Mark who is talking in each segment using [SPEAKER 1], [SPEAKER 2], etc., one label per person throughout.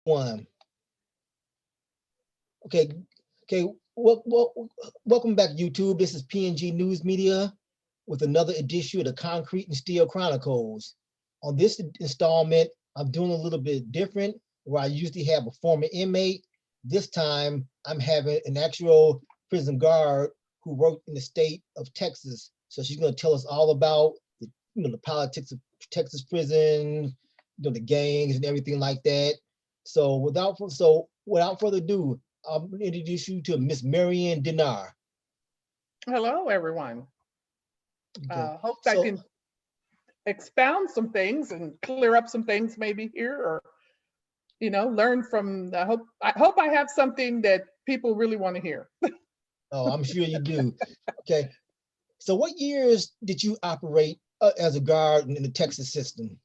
[SPEAKER 1] One. Okay, okay. Welcome back, YouTube. This is PNG News Media with another edition of the Concrete and Steel Chronicles. On this installment, I'm doing a little bit different, where I usually have a former inmate. This time, I'm having an actual prison guard who worked in the state of Texas. So she's going to tell us all about the politics of Texas prison, the gangs and everything like that. So without further ado, I'll introduce you to Miss Maryanne Denner.
[SPEAKER 2] Hello, everyone.
[SPEAKER 1] Okay.
[SPEAKER 2] Hope I can expound some things and clear up some things maybe here, or learn from. I hope I have something that people really want to hear.
[SPEAKER 1] Oh, I'm sure you do. Okay. So what years did you operate as a guard in the Texas system?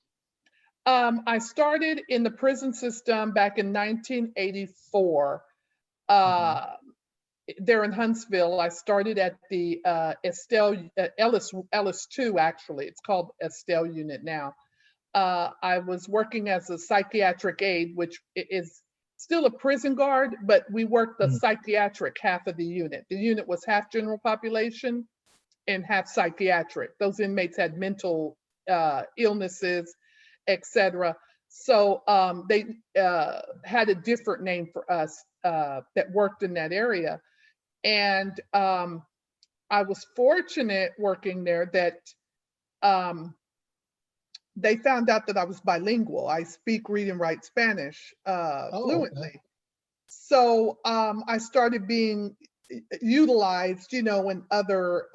[SPEAKER 2] I started in the prison system back in 1984. There in Huntsville, I started at the Ellis 2, actually. It's called Estelle Unit now. I was working as a psychiatric aide, which is still a prison guard, but we worked the psychiatric half of the unit. The unit was half general population and half psychiatric. Those inmates had mental illnesses, etc. So they had a different name for us that worked in that area. And I was fortunate working there that they found out that I was bilingual. I speak, read, and write Spanish fluently. Okay. So I started being utilized, in other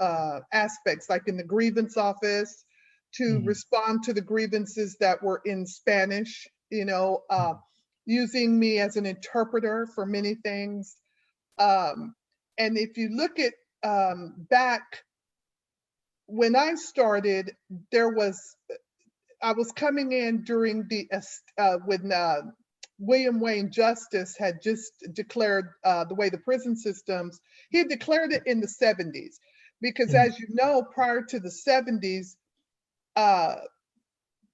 [SPEAKER 2] aspects, like in the grievance office, to respond to the grievances that were in Spanish, using me as an interpreter for many things. And if you look at back when I started, I was coming in during when William Wayne Justice had just declared the way the prison systems, he had declared it in the 70s, because as you know, prior to the 70s,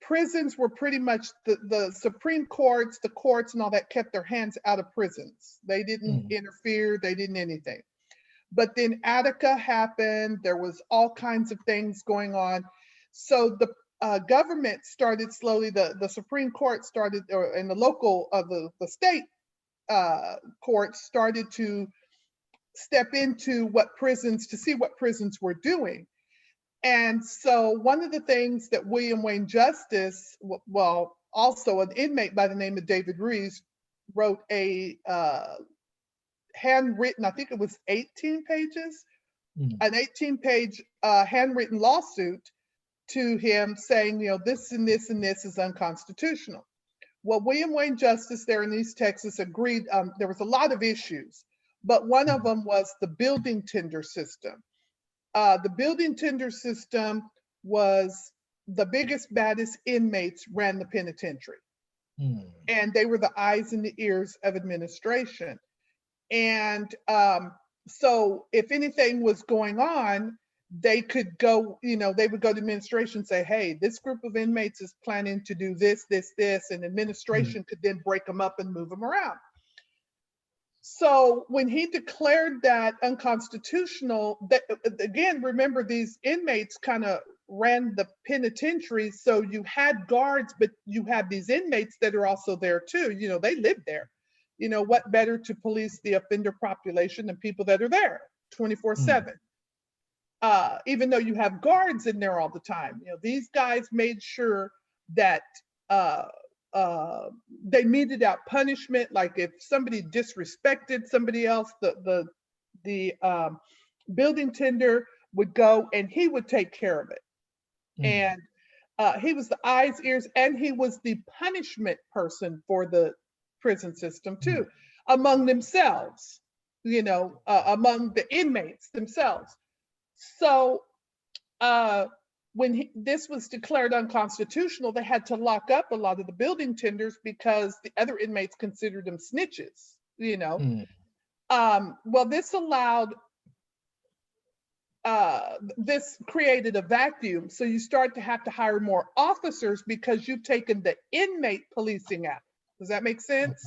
[SPEAKER 2] prisons were pretty much the Supreme Courts, the courts and all that kept their hands out of prisons. They didn't interfere, they didn't anything. But then Attica happened, there was all kinds of things going on. So the government started slowly, the Supreme Court started, and the local, the state courts started to step into to see what prisons were doing. And so one of the things that William Wayne Justice, well, also an inmate by the name of David Reeves, wrote a handwritten, I think it was 18 pages, an 18-page handwritten lawsuit to him saying, this and this and this is unconstitutional. Well, William Wayne Justice there in East Texas agreed. There was a lot of issues, but one of them was the building tender system. The building tender system was the biggest, baddest inmates ran the penitentiary. And they were the eyes and the ears of administration. And so if anything was going on, they could go, they would go to administration and say, hey, this group of inmates is planning to do this, this, this, and administration could then break them up and move them around. So when he declared that unconstitutional, again, remember, these inmates kind of ran the penitentiary. So you had guards, but you have these inmates that are also there too. They live there. What better to police the offender population than people that are there 24/7? Even though you have guards in there all the time, these guys made sure that they meted out punishment. Like if somebody disrespected somebody else, the building tender would go and he would take care of it. And he was the eyes, ears, and he was the punishment person for the prison system too, among themselves, among the inmates themselves. So when this was declared unconstitutional, they had to lock up a lot of the building tenders because the other inmates considered them snitches, Well, this allowed, this created a vacuum. So you start to have to hire more officers because you've taken the inmate policing out. Does that make sense?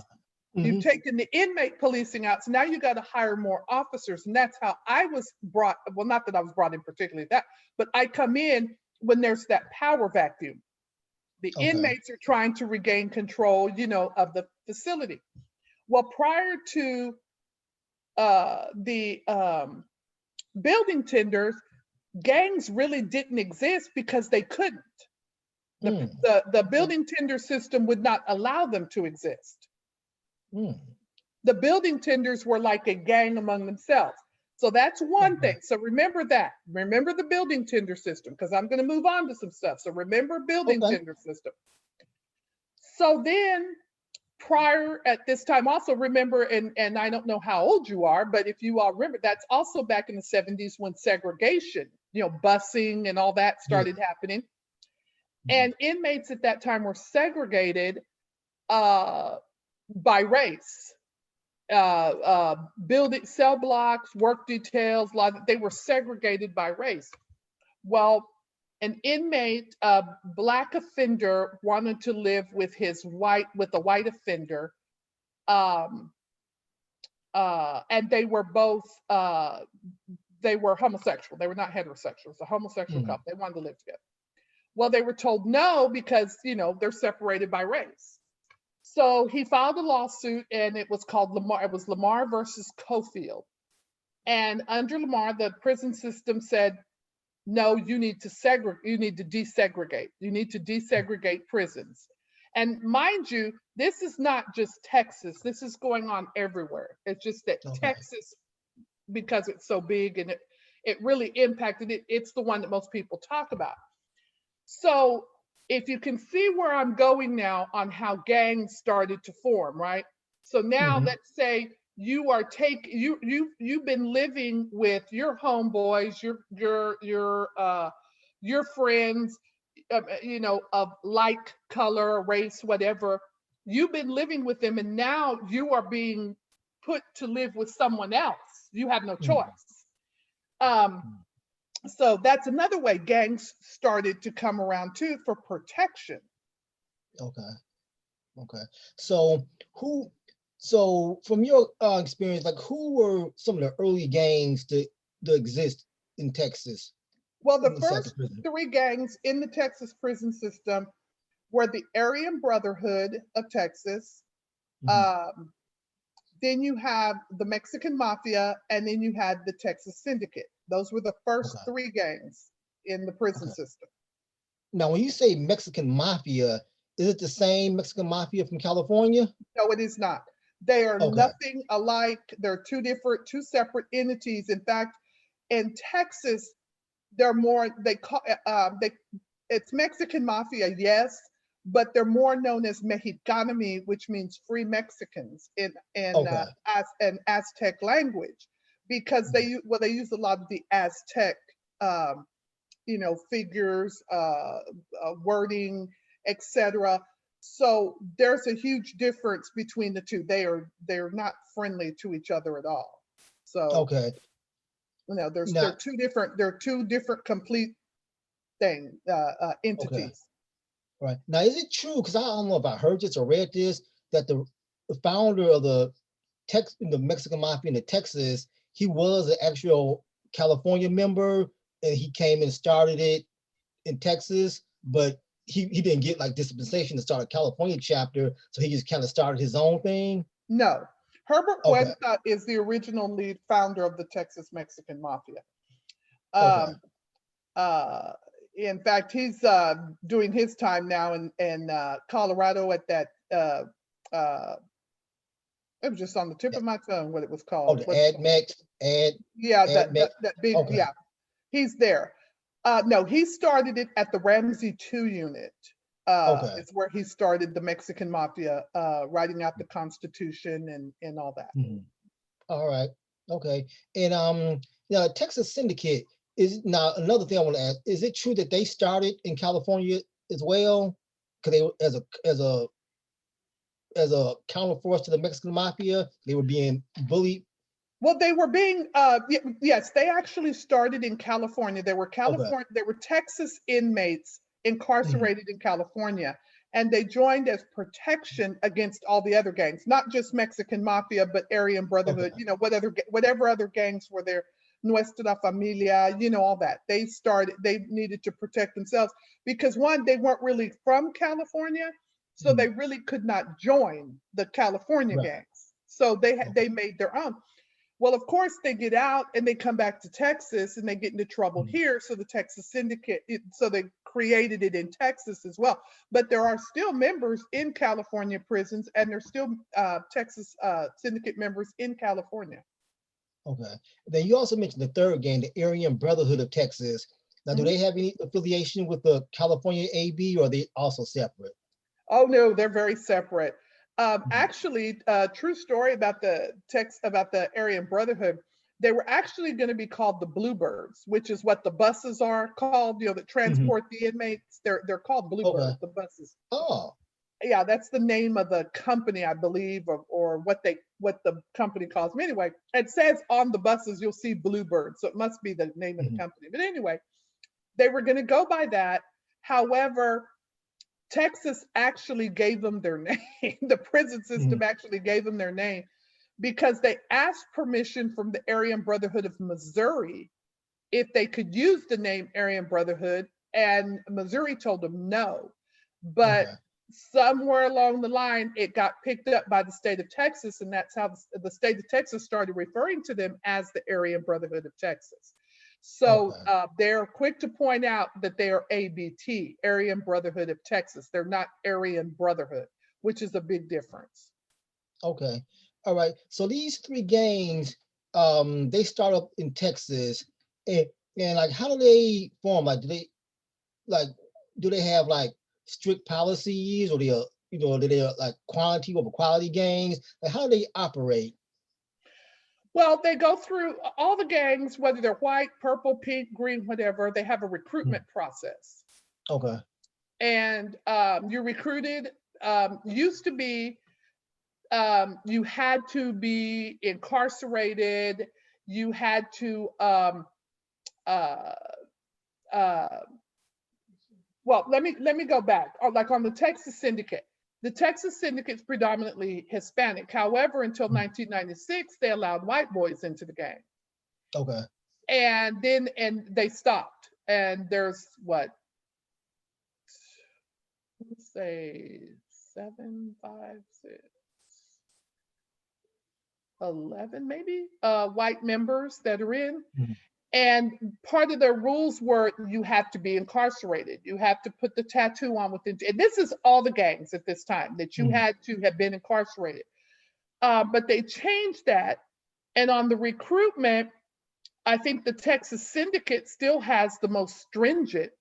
[SPEAKER 1] Mhm.
[SPEAKER 2] You've taken the inmate policing out, so now you got to hire more officers. And that's how I was brought, well, not that I was brought in particularly that, but I come in when there's that power vacuum. The
[SPEAKER 1] Okay.
[SPEAKER 2] inmates are trying to regain control, of the facility. Well, prior to the building tenders, gangs really didn't exist because they couldn't. The building tender system would not allow them to exist. The building tenders were like a gang among themselves. So that's one thing. So remember that. Remember the building tender system, because I'm going to move on to some stuff. So remember building tender system. So then prior at this time, also remember, and I don't know how old you are, but if you all remember, that's also back in the 70s when segregation, busing and all that started happening. And inmates at that time were segregated by race. Building cell blocks, work details, they were segregated by race. Well, an inmate, a Black offender, wanted to live with a white offender, and they were both they were homosexual. They were not heterosexual. It's a homosexual couple. They wanted to live together. Well, they were told no because they're separated by race. So he filed a lawsuit, and it was called Lamar. It was Lamar versus Cofield. And under Lamar, the prison system said, no, you need to segregate. You need to desegregate. You need to desegregate prisons. And mind you, this is not just Texas. This is going on everywhere. It's just that Texas, because it's so big and it really impacted it, it's the one that most people talk about. So if you can see where I'm going now on how gangs started to form, right? So now let's say you've been living with your homeboys, your friends, of like color, race, whatever. You've been living with them, and now you are being put to live with someone else. You have no choice. So that's another way gangs started to come around too, for protection.
[SPEAKER 1] Okay. So from your experience, like who were some of the early gangs to exist in Texas?
[SPEAKER 2] Well, the first three gangs in the Texas prison system were the Aryan Brotherhood of Texas. Then you have the Mexican Mafia, and then you had the Texas Syndicate. Those were the first three gangs in the prison system.
[SPEAKER 1] Now, when you say Mexican Mafia, is it the same Mexican Mafia from California?
[SPEAKER 2] No, it is not. They are nothing alike. They're two separate entities. In fact, in Texas, they're more, it's Mexican Mafia, yes, but they're more known as Mexicanami, which means free Mexicans in Aztec language, because they use a lot of the Aztec, figures, wording, etc. So there's a huge difference between the two. They're not friendly to each other at all. So they're two different complete entities.
[SPEAKER 1] Right. Now, is it true, because I don't know if I heard this or read this, that the founder of the Mexican Mafia in Texas, he was an actual California member, and he came and started it in Texas, but he didn't get like dispensation to start a California chapter, so he just kind of started his own thing?
[SPEAKER 2] No. Herbert Huerta is the original lead founder of the Texas Mexican Mafia. In fact, he's doing his time now in Colorado at that, it was just on the tip of my tongue what it was called.
[SPEAKER 1] That
[SPEAKER 2] big, he's there. No, he started it at the Ramsey 2 unit. It's where he started the Mexican Mafia, writing out the Constitution and all that.
[SPEAKER 1] All right. Okay. And Texas Syndicate is now another thing I want to ask. Is it true that they started in California as well? Because they as a counterforce to the Mexican Mafia, they were being bullied.
[SPEAKER 2] Well, they were being yes, they actually started in California. They were Texas inmates incarcerated in California, And they joined as protection against all the other gangs, not just Mexican Mafia, but Aryan Brotherhood,
[SPEAKER 1] Okay.
[SPEAKER 2] whatever other gangs were there, Nuestra Familia, all that. They needed to protect themselves because one, they weren't really from California, so they really could not join the California
[SPEAKER 1] Right.
[SPEAKER 2] gangs. So they made their own. Well, of course, they get out and they come back to Texas and they get into trouble here. So the Texas Syndicate, so they created it in Texas as well. But there are still members in California prisons, and there's still Texas Syndicate members in California.
[SPEAKER 1] Okay. Then you also mentioned the third gang, the Aryan Brotherhood of Texas. Now, do they have any affiliation with the California AB, or are they also separate?
[SPEAKER 2] Oh no, they're very separate. Actually, true story about the Aryan Brotherhood. They were actually going to be called the Bluebirds, which is what the buses are called. That transport the inmates. They're called Bluebirds. The buses.
[SPEAKER 1] Oh.
[SPEAKER 2] Yeah, that's the name of the company, I believe, or what the company calls them. Anyway, it says on the buses you'll see Bluebirds, so it must be the name of the company. But anyway, they were going to go by that. However, Texas actually gave them their name. The prison system actually gave them their name because they asked permission from the Aryan Brotherhood of Missouri if they could use the name Aryan Brotherhood, and Missouri told them no. But somewhere along the line, it got picked up by the state of Texas, and that's how the state of Texas started referring to them as the Aryan Brotherhood of Texas. So they're quick to point out that they are ABT, Aryan Brotherhood of Texas. They're not Aryan Brotherhood, which is a big difference.
[SPEAKER 1] Okay. All right. So these three gangs, they start up in Texas, and like, how do they form? Like, do they have like strict policies, or they are, do they like quantity over quality gangs? Like, how do they operate?
[SPEAKER 2] Well, they go through all the gangs, whether they're white, purple, pink, green, whatever, they have a recruitment process.
[SPEAKER 1] Okay.
[SPEAKER 2] And you're recruited, used to be, you had to be incarcerated, you had to, well, let me go back. Like on the Texas Syndicate, the Texas Syndicate is predominantly Hispanic. However, until 1996, they allowed white boys into the gang.
[SPEAKER 1] Okay.
[SPEAKER 2] And they stopped. And there's what? Let's say 7, 5, 6, 11 maybe white members that are in. And part of their rules were you have to be incarcerated. You have to put the tattoo on within, and this is all the gangs at this time, that you had to have been incarcerated. But they changed that. And on the recruitment, I think the Texas Syndicate still has the most stringent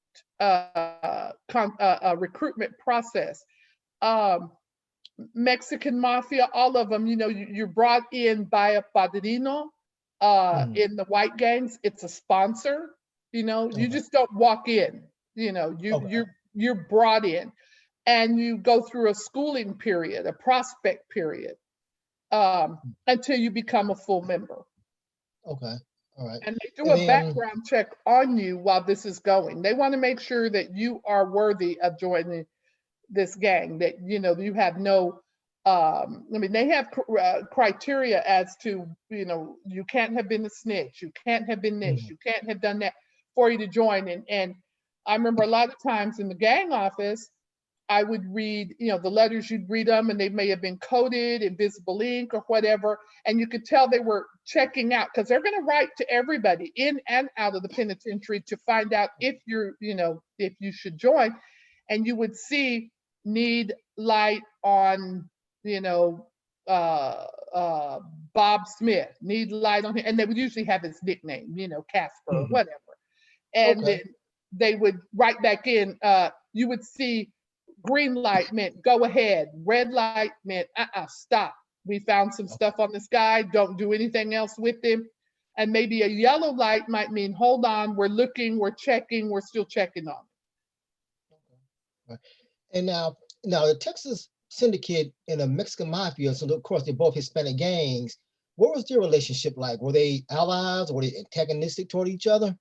[SPEAKER 2] recruitment process. Mexican Mafia, all of them, you're brought in by a padrino. In the white gangs, it's a sponsor. You just don't walk in. You're brought in, and you go through a schooling period, a prospect period, until you become a full member.
[SPEAKER 1] Okay. All right.
[SPEAKER 2] And they do a background check on you while this is going. They want to make sure that you are worthy of joining this gang, that you have no they have criteria as to, you can't have been a snitch, you can't have been this, you can't have done that for you to join. And I remember a lot of times in the gang office, I would read, the letters, you'd read them, and they may have been coded in visible ink or whatever, and you could tell they were checking out, because they're going to write to everybody in and out of the penitentiary to find out if if you should join. And you would see need light on Bob Smith, need light on him, and they would usually have his nickname, Casper or whatever. And then they would write back in, you would see green light meant go ahead, red light meant stop. We found some stuff on this guy, don't do anything else with him. And maybe a yellow light might mean hold on, we're looking, we're checking, we're still checking on him.
[SPEAKER 1] And now the Texas Syndicate and the Mexican Mafia, so of course they're both Hispanic gangs. What was their relationship like? Were they allies, or were they antagonistic toward each other?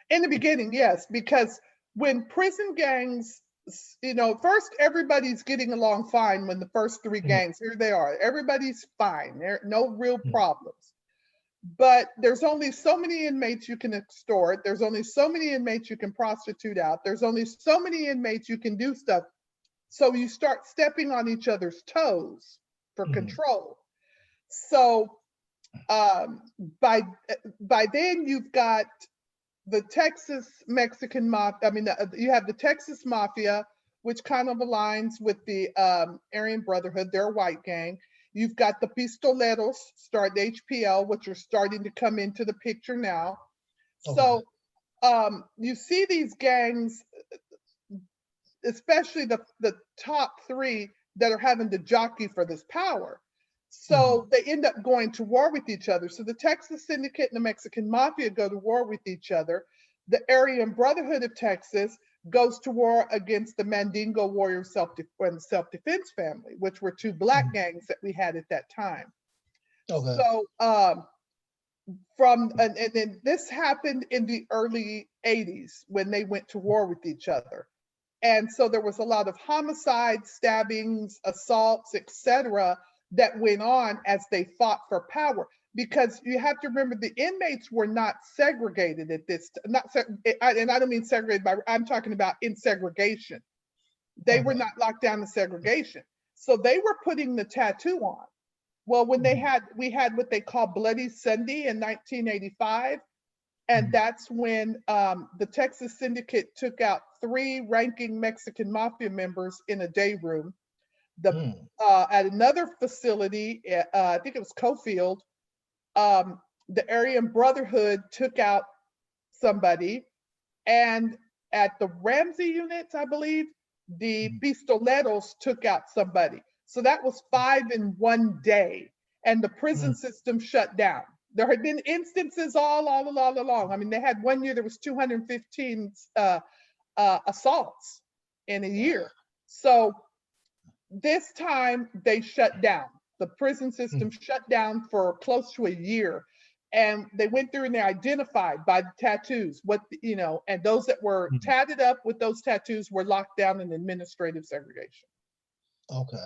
[SPEAKER 2] In the beginning, yes, because when prison gangs you know, first everybody's getting along fine when the first three gangs, here they are, everybody's fine, there no real problems. But there's only so many inmates you can extort, there's only so many inmates you can prostitute out, there's only so many inmates you can do stuff. So you start stepping on each other's toes for control. So by then you've got the Texas Mexican mafia. I mean, you have the Texas Mafia, which kind of aligns with the Aryan Brotherhood. They're a white gang. You've got the Pistoleros, start the HPL, which are starting to come into the picture now. Okay. So you see these gangs, especially the top three that are having to jockey for this power. So they end up going to war with each other. So the Texas Syndicate and the Mexican Mafia go to war with each other. The Aryan Brotherhood of Texas goes to war against the Mandingo Warriors and Self-Defense Family, which were two black gangs that we had at that time. Okay. So and then this happened in the early 80s when they went to war with each other. And so there was a lot of homicides, stabbings, assaults, etc., that went on as they fought for power. Because you have to remember, the inmates were not segregated at this time. And I don't mean segregated I'm talking about in segregation. They were not locked down in segregation. So they were putting the tattoo on. Well, when we had what they call Bloody Sunday in 1985. And that's when the Texas Syndicate took out 3 ranking Mexican Mafia members in a day room. At another facility, I think it was Cofield, the Aryan Brotherhood took out somebody, and at the Ramsey units, I believe, the Pistoleros took out somebody. So that was 5 in one day, and the prison system shut down. There had been instances all along. I mean, they had one year there was 215 assaults in a year. So this time they shut down. The prison system shut down for close to a year. And they went through and they identified by the tattoos, and those that were tatted up with those tattoos were locked down in administrative segregation.
[SPEAKER 1] Okay.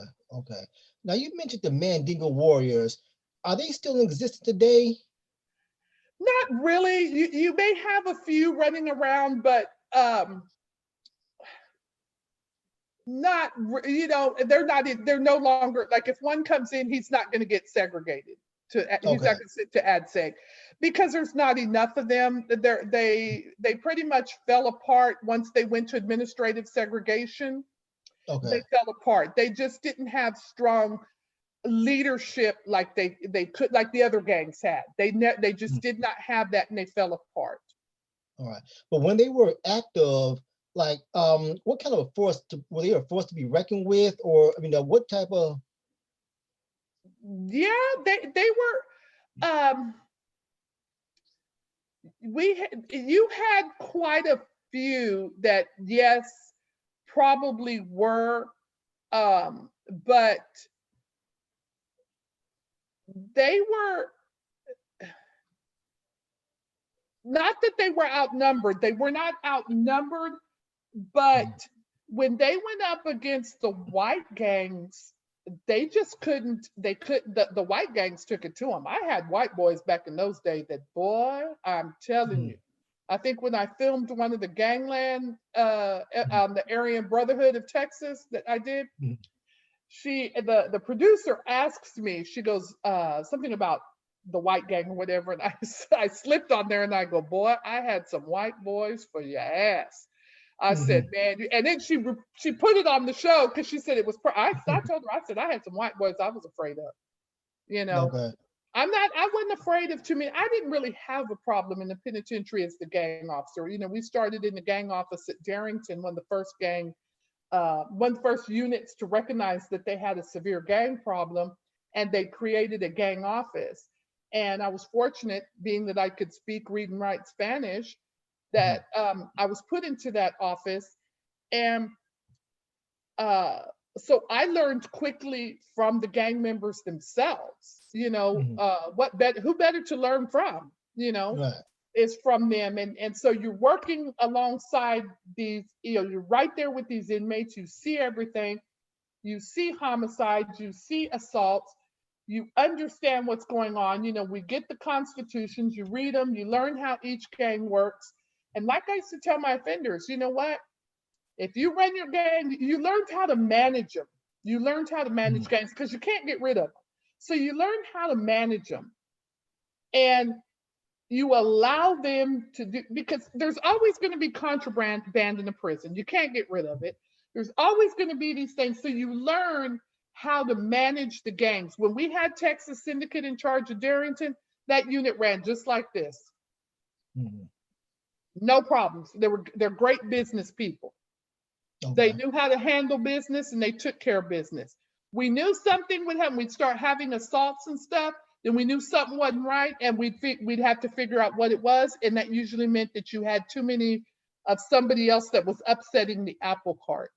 [SPEAKER 1] Now you mentioned the Mandingo Warriors. Are they still in existence today?
[SPEAKER 2] Not really. You may have a few running around, but not, they're no longer, like if one comes in, he's not going to get segregated he's not going to sit to ad seg, because there's not enough of them. They pretty much fell apart once they went to administrative segregation. They fell apart. They just didn't have strong leadership like they could, like the other gangs had. They just did not have that, and they fell apart.
[SPEAKER 1] All right. But when they were active, like what kind of a force were they a force to be reckoned with, or what type of?
[SPEAKER 2] Yeah, they were. You had quite a few that, yes, probably were, but they were not that they were outnumbered. They were not outnumbered, but when they went up against the white gangs, they just couldn't. The white gangs took it to them. I had white boys back in those days that, boy, I'm telling you. I think when I filmed one of the Gangland on the Aryan Brotherhood of Texas that I did, the producer asks me, she goes, something about the white gang or whatever, and I slipped on there and I go, boy, I had some white boys for your ass. I said, man, and then she put it on the show because she said it was. I told her, I said I had some white boys I was afraid of. I wasn't afraid of too many. I didn't really have a problem in the penitentiary as the gang officer. We started in the gang office at Darrington, one of the first units to recognize that they had a severe gang problem, and they created a gang office. And I was fortunate, being that I could speak, read, and write Spanish, that I was put into that office. And so I learned quickly from the gang members themselves, who better to learn from,
[SPEAKER 1] Right.
[SPEAKER 2] is from them. And so you're working alongside these, you're right there with these inmates, you see everything, you see homicides, you see assaults, you understand what's going on. We get the constitutions, you read them, you learn how each gang works. And like I used to tell my offenders, you know what? If you run your gang, you learned how to manage them. You learned how to manage gangs because you can't get rid of them. So you learn how to manage them. And you allow them to do, because there's always going to be contraband in the prison. You can't get rid of it. There's always going to be these things. So you learn how to manage the gangs. When we had Texas Syndicate in charge of Darrington, that unit ran just like this. No problems. They're great business people. They knew how to handle business and they took care of business. We knew something would happen. We'd start having assaults and stuff. Then we knew something wasn't right, and we'd have to figure out what it was, and that usually meant that you had too many of somebody else that was upsetting the apple cart,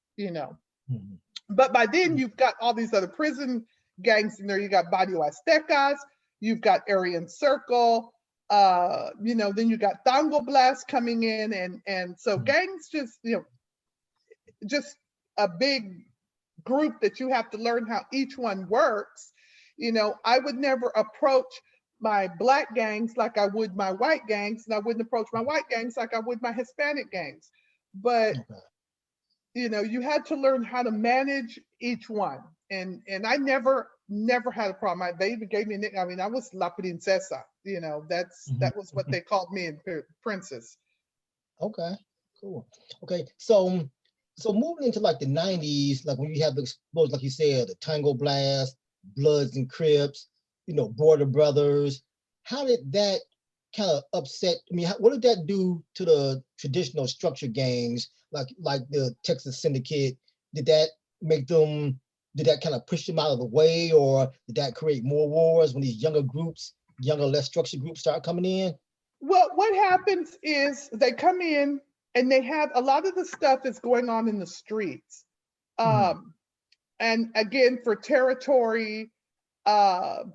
[SPEAKER 2] But by then you've got all these other prison gangs in there. You got Barrio Aztecas, you've got Aryan Circle, then you got Tango Blast coming in, and so gangs just a big group that you have to learn how each one works. I would never approach my Black gangs like I would my white gangs, and I wouldn't approach my white gangs like I would my Hispanic gangs. But, you had to learn how to manage each one. And I never had a problem. They even gave me a nickname. I was La Princesa, that was what they called me in Princess.
[SPEAKER 1] Okay, cool. Okay, so moving into like the 90s, like when you have exposed, like you said, the Tango Blast, Bloods and Crips, Border Brothers, how did that kind of upset? I mean, what did that do to the traditional structured gangs, like the Texas Syndicate? Did that kind of push them out of the way, or did that create more wars when these younger, less structured groups start coming in?
[SPEAKER 2] Well, what happens is they come in and they have a lot of the stuff that's going on in the streets. And again, for territory, back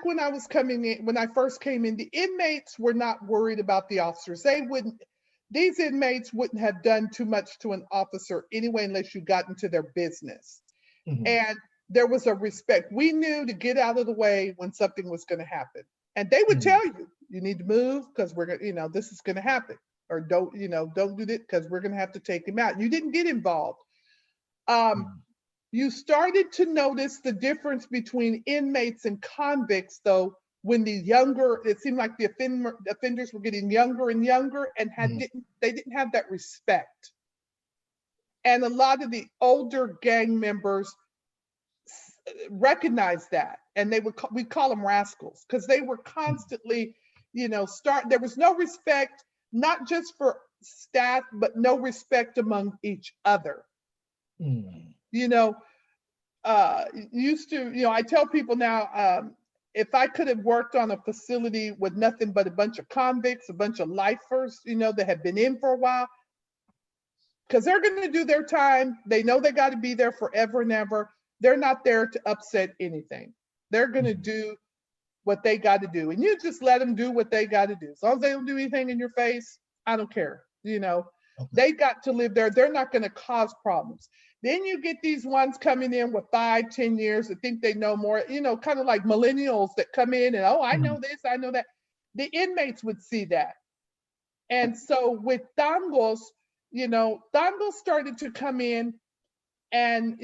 [SPEAKER 2] when I was coming in, when I first came in, the inmates were not worried about the officers. These inmates wouldn't have done too much to an officer anyway, unless you got into their business. And there was a respect. We knew to get out of the way when something was going to happen. And they would tell you, you need to move because we're going to, this is going to happen. Or don't do this because we're going to have to take him out. You didn't get involved. You started to notice the difference between inmates and convicts, though, when it seemed like the offenders were getting younger and younger, and they didn't have that respect. And a lot of the older gang members recognized that, and we call them rascals, because they were constantly, there was no respect, not just for staff, but no respect among each other. I tell people now, if I could have worked on a facility with nothing but a bunch of convicts, a bunch of lifers, that have been in for a while, because they're going to do their time. They know they got to be there forever and ever. They're not there to upset anything. They're going to do what they got to do. And you just let them do what they got to do. As long as they don't do anything in your face, I don't care. They got to live there. They're not going to cause problems. Then you get these ones coming in with 5-10 years that think they know more, kind of like millennials that come in and, I know this, I know that. The inmates would see that. And so with tangos, tangos started to come in, and,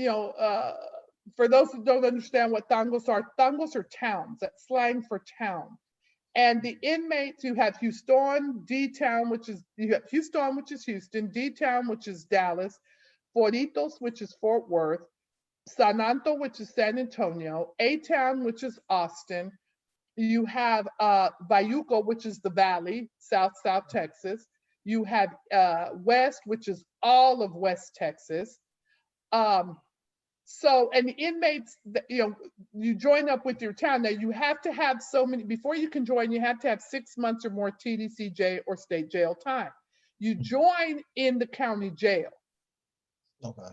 [SPEAKER 2] for those who don't understand what tangos are towns. That's slang for town. And the inmates, you have Houston, D-Town, which is Houston, D-Town, which is Dallas, Fortitos, which is Fort Worth, San Anto, which is San Antonio, A-Town, which is Austin. You have Bayuco, which is the Valley, South Texas. You have West, which is all of West Texas. So, and the inmates, you join up with your town. Now, you have to have so many, before you can join, you have to have 6 months or more TDCJ or state jail time. You join in the county jail. Okay.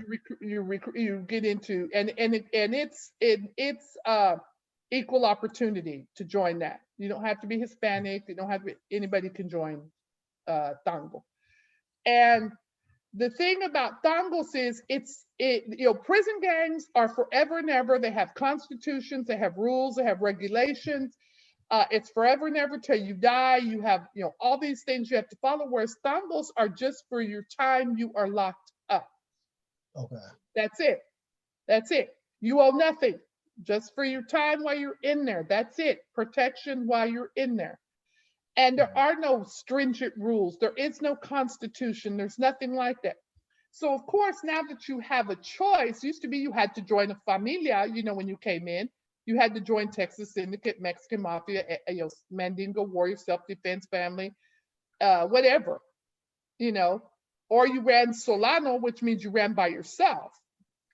[SPEAKER 2] You get into, and it's equal opportunity to join that. You don't have to be Hispanic. You don't have to be, anybody can join Tango. And the thing about Tangos is prison gangs are forever and ever. They have constitutions, they have rules, they have regulations. It's forever and ever till you die. You have, all these things you have to follow, whereas Tangos are just for your time you are locked up.
[SPEAKER 1] Okay.
[SPEAKER 2] That's it. That's it. You owe nothing, just for your time while you're in there. That's it. Protection while you're in there. And there are no stringent rules. There is no constitution. There's nothing like that. So of course, now that you have a choice, used to be you had to join a familia, when you came in, you had to join Texas Syndicate, Mexican Mafia, Mandingo Warriors, self-defense family, whatever, or you ran Solano, which means you ran by yourself,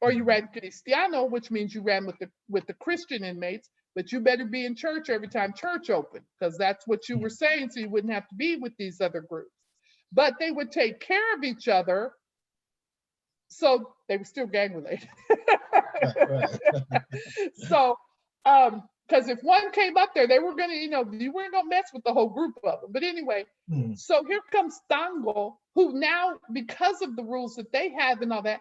[SPEAKER 2] or you ran Cristiano, which means you ran with the Christian inmates, but you better be in church every time church opened, because that's what you were saying, so you wouldn't have to be with these other groups. But they would take care of each other, so they were still gang related.
[SPEAKER 1] Right.
[SPEAKER 2] So, because if one came up there, they were gonna, you weren't gonna mess with the whole group of them. But anyway, so here comes Tango, who now, because of the rules that they have and all that,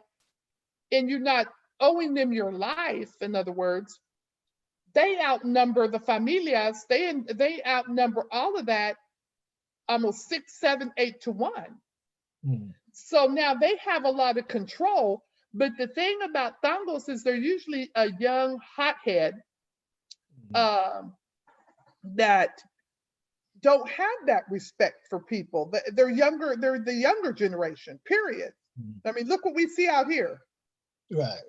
[SPEAKER 2] and you're not owing them your life, in other words, they outnumber the familias. They outnumber all of that almost 6, 7, 8 to 1. So now they have a lot of control. But the thing about Tangos is they're usually a young hothead that don't have that respect for people. They're younger. They're the younger generation, period. I mean, look what we see out here.
[SPEAKER 1] Right.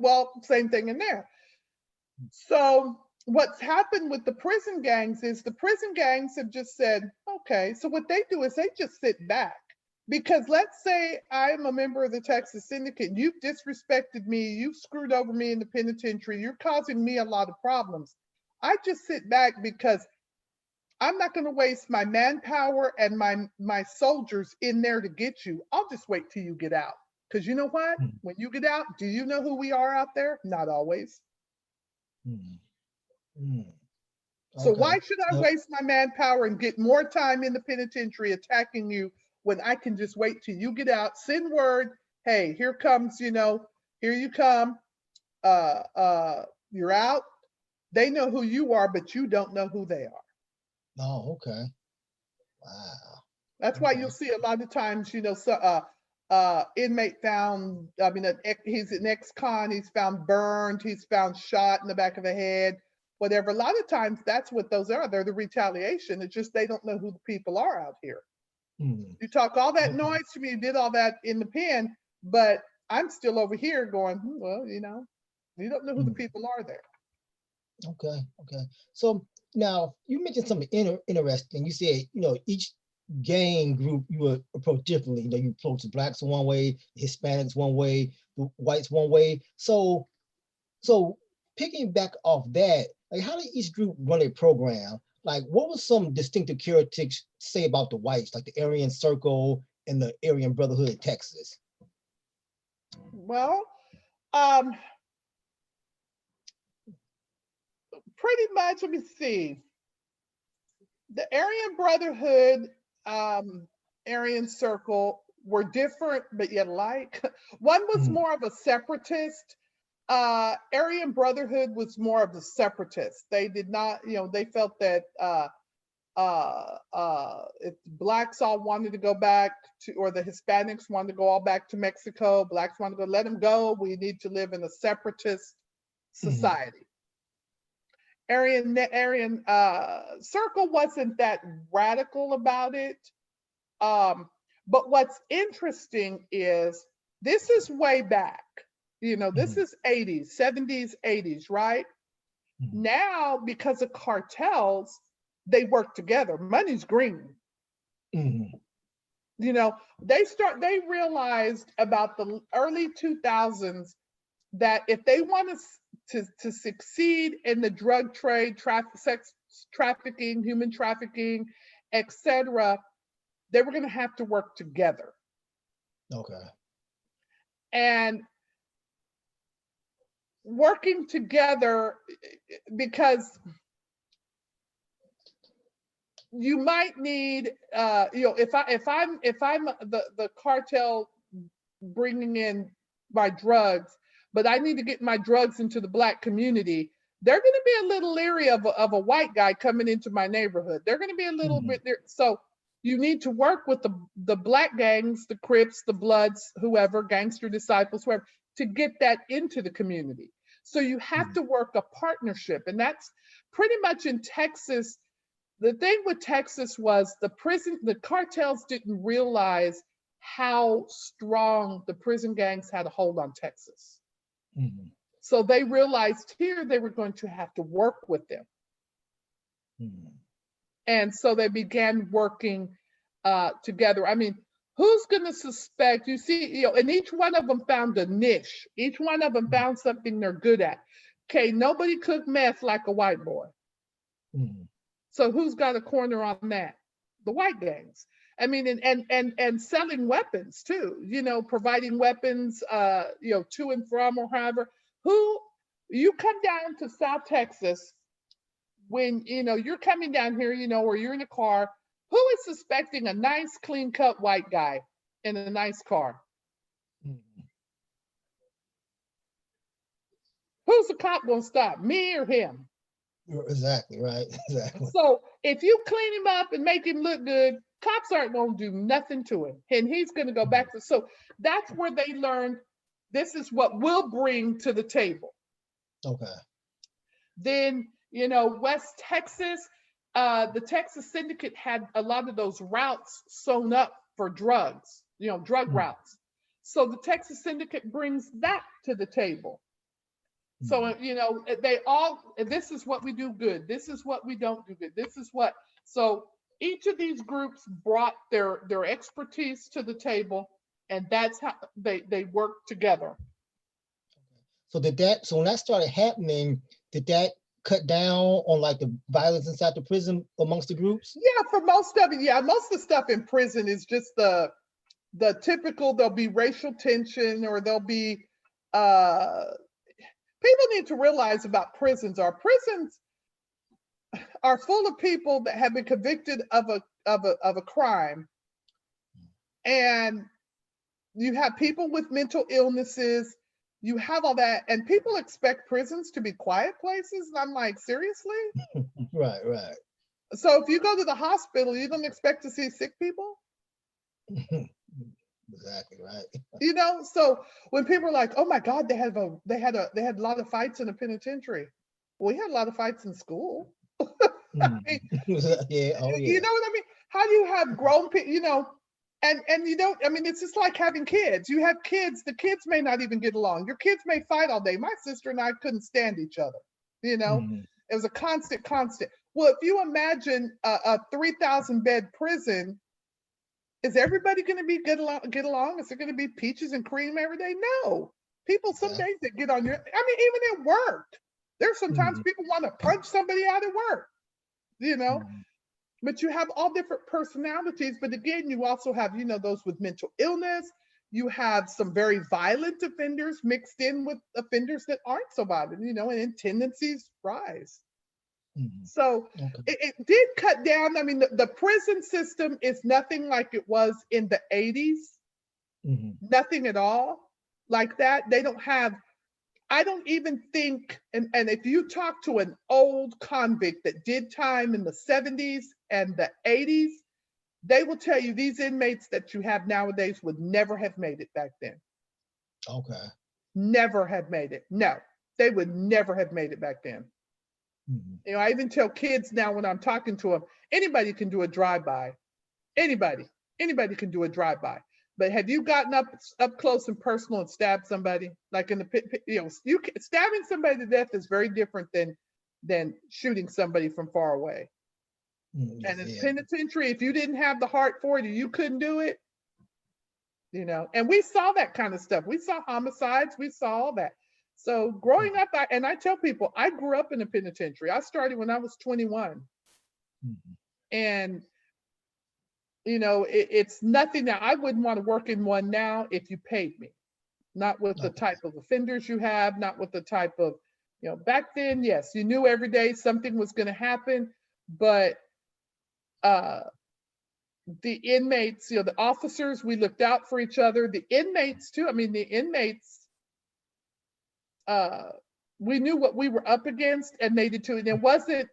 [SPEAKER 2] Well, same thing in there. So what's happened with the prison gangs is the prison gangs have just said, okay, so what they do is they just sit back. Because let's say I'm a member of the Texas Syndicate, you've disrespected me, you've screwed over me in the penitentiary, you're causing me a lot of problems. I just sit back because I'm not going to waste my manpower and my soldiers in there to get you. I'll just wait till you get out. Because you know what? When you get out, do you know who we are out there? Not always. So why should I waste my manpower and get more time in the penitentiary attacking you when I can just wait till you get out, send word, hey, here comes, here you come, you're out. They know who you are, but you don't know who they are.
[SPEAKER 1] Oh, okay. Wow.
[SPEAKER 2] That's why you'll see a lot of times, inmate found, he's an ex-con, he's found burned, he's found shot in the back of the head, whatever. A lot of times that's what those are. They're the retaliation. It's just they don't know who the people are out here. You talk all that noise to me, you did all that in the pen, but I'm still over here going, well, you don't know who the people are there.
[SPEAKER 1] Okay. So now you mentioned something interesting. You said, each gang group you would approach differently. You approach the blacks one way, the Hispanics one way, the whites one way. So picking back off that, like, how did each group run a program? Like, what was some distinctive characteristics say about the whites, like the Aryan Circle and the Aryan Brotherhood in Texas?
[SPEAKER 2] Well, pretty much, let me see. The Aryan Brotherhood, Aryan Circle were different, but yet alike. One was more of a separatist. Aryan Brotherhood was more of the separatist. They did not, they felt that if blacks all wanted to go back to, or the Hispanics wanted to go all back to Mexico, blacks wanted to go, let them go. We need to live in a separatist society. Aryan Circle wasn't that radical about it. But what's interesting is this is way back. This is 80s, 70s, 80s, right? Now, because of cartels, they work together. Money's green. They realized about the early 2000s that if they want to succeed in the drug trade, sex trafficking, human trafficking, etc., they were going to have to work together.
[SPEAKER 1] Okay.
[SPEAKER 2] And working together, because you might need, if I'm the cartel bringing in my drugs, but I need to get my drugs into the Black community, they're going to be a little leery of a white guy coming into my neighborhood. They're going to be a little bit there. So you need to work with the Black gangs, the Crips, the Bloods, whoever, gangster disciples, whoever, to get that into the community. So you have to work a partnership. And that's pretty much in Texas. The thing with Texas was the cartels didn't realize how strong the prison gangs had a hold on Texas. So they realized here they were going to have to work with them. And so they began working together. I mean, who's going to suspect? You see, and each one of them found a niche. Each one of them found something they're good at. Okay, nobody cooked meth like a white boy. So who's got a corner on that? The white gangs. I mean, and selling weapons too. Providing weapons, to and from or however. Who you come down to South Texas when you're coming down here, or you're in a car. Who is suspecting a nice, clean-cut white guy in a nice car? Who's the cop gonna stop? Me or him?
[SPEAKER 1] Exactly, right. Exactly.
[SPEAKER 2] So if you clean him up and make him look good, cops aren't gonna do nothing to him. And he's gonna go back to, so that's where they learned this is what we'll bring to the table.
[SPEAKER 1] Okay.
[SPEAKER 2] Then, West Texas, the Texas Syndicate had a lot of those routes sewn up for drugs, drug routes. So the Texas Syndicate brings that to the table. So, they all, this is what we do good. This is what we don't do good. This is what, so each of these groups brought their expertise to the table, and that's how they work together.
[SPEAKER 1] So so when that started happening, did that cut down on like the violence inside the prison amongst the groups?
[SPEAKER 2] Yeah, for most of it, yeah. Most of the stuff in prison is just the typical, there'll be racial tension, or there'll be, people need to realize about prisons are full of people that have been convicted of a crime. And you have people with mental illnesses, you have all that, and people expect prisons to be quiet places. And I'm like, seriously?
[SPEAKER 1] Right.
[SPEAKER 2] So if you go to the hospital, you don't expect to see sick people?
[SPEAKER 1] Exactly, right.
[SPEAKER 2] So when people are like, oh my God, they had a lot of fights in the penitentiary. Well, we had a lot of fights in school.
[SPEAKER 1] Yeah. Oh, yeah.
[SPEAKER 2] You know what I mean? How do you have grown people, and you don't, I mean, it's just like having kids. You have kids, the kids may not even get along. Your kids may fight all day. My sister and I couldn't stand each other. It was a constant. Well, if you imagine a 3,000 bed prison, is everybody going to be get along? Is it going to be peaches and cream every day? No. People, some days they get on your, I mean, even at work, there's sometimes people want to punch somebody out at work, but you have all different personalities. But again, you also have, those with mental illness. You have some very violent offenders mixed in with offenders that aren't so violent, and then tendencies rise. So it did cut down. I mean, the prison system is nothing like it was in the 80s. Nothing at all like that. They don't have, I don't even think, and if you talk to an old convict that did time in the 70s and the 80s, they will tell you these inmates that you have nowadays would never have made it back then.
[SPEAKER 1] Okay.
[SPEAKER 2] Never have made it. No, they would never have made it back then. I even tell kids now when I'm talking to them, anybody can do a drive-by. Anybody can do a drive-by. But have you gotten up close and personal and stabbed somebody? Like in the pit, stabbing somebody to death is very different than shooting somebody from far away. And in penitentiary, if you didn't have the heart for it, you couldn't do it. And we saw that kind of stuff. We saw homicides. We saw all that. So growing up, I tell people, I grew up in a penitentiary. I started when I was 21. And, it's nothing that I wouldn't want to work in one now if you paid me. not with the type of offenders you have, not with the type of, back then, yes, you knew every day something was going to happen, but the inmates, the officers, we looked out for each other. The inmates too. I mean, the inmates, we knew what we were up against, and they did too. And it wasn't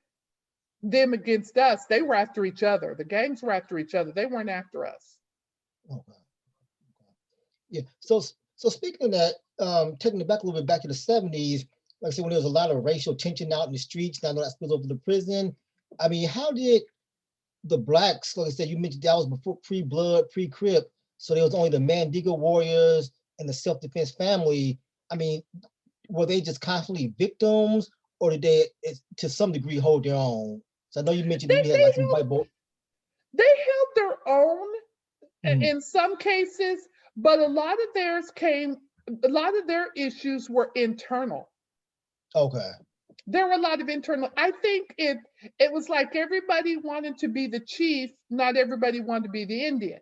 [SPEAKER 2] them against us. They were after each other. The gangs were after each other. They weren't after us.
[SPEAKER 1] Okay. Yeah. So speaking of that, taking it back a little bit back to the 70s, like I said, when there was a lot of racial tension out in the streets, and I know that spills over to prison. I mean, how did the Blacks, like I said, you mentioned that was before pre-Blood, pre-Crip, so there was only the Mandingo Warriors and the self-defense family. I mean, were they just constantly victims, or did they, to some degree, hold their own? So I know you mentioned you had like some white boy.
[SPEAKER 2] They held their own in some cases, but a lot of their issues were internal.
[SPEAKER 1] Okay.
[SPEAKER 2] There were a lot of internal. I think it was like everybody wanted to be the chief, not everybody wanted to be the Indian.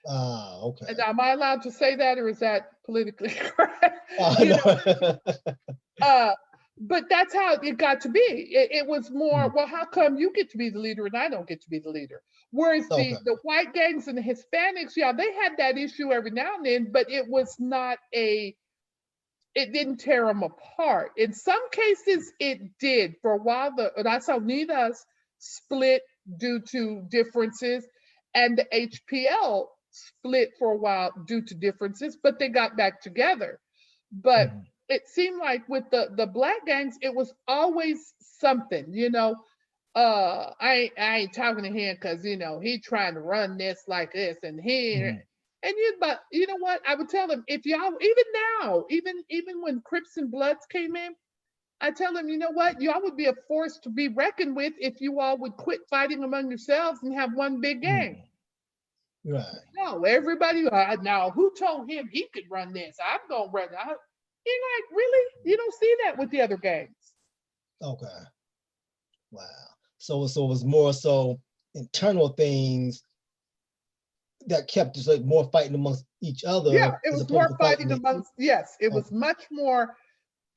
[SPEAKER 1] Okay.
[SPEAKER 2] And am I allowed to say that, or is that politically correct? But that's how it got to be. It was more, well, how come you get to be the leader and I don't get to be the leader? Whereas the white gangs and the Hispanics, yeah, they had that issue every now and then, but it was not it didn't tear them apart. In some cases, it did. For a while, the Raza Unidas split due to differences, and the HPL split for a while due to differences, but they got back together. But it seemed like with the Black gangs, it was always something, I ain't talking to him because, he trying to run this like this, and but you know what? I would tell them, if y'all, even now, even when Crips and Bloods came in, I tell them, you know what? Y'all would be a force to be reckoned with if you all would quit fighting among yourselves and have one big gang.
[SPEAKER 1] Right.
[SPEAKER 2] No, everybody, now who told him he could run this? I'm going to run it. You're like, really? You don't see that with the other gangs. Okay.
[SPEAKER 1] Wow. So it was more so internal things that kept just like more fighting amongst each other.
[SPEAKER 2] Yeah, it was more fighting amongst, yes, it was much more.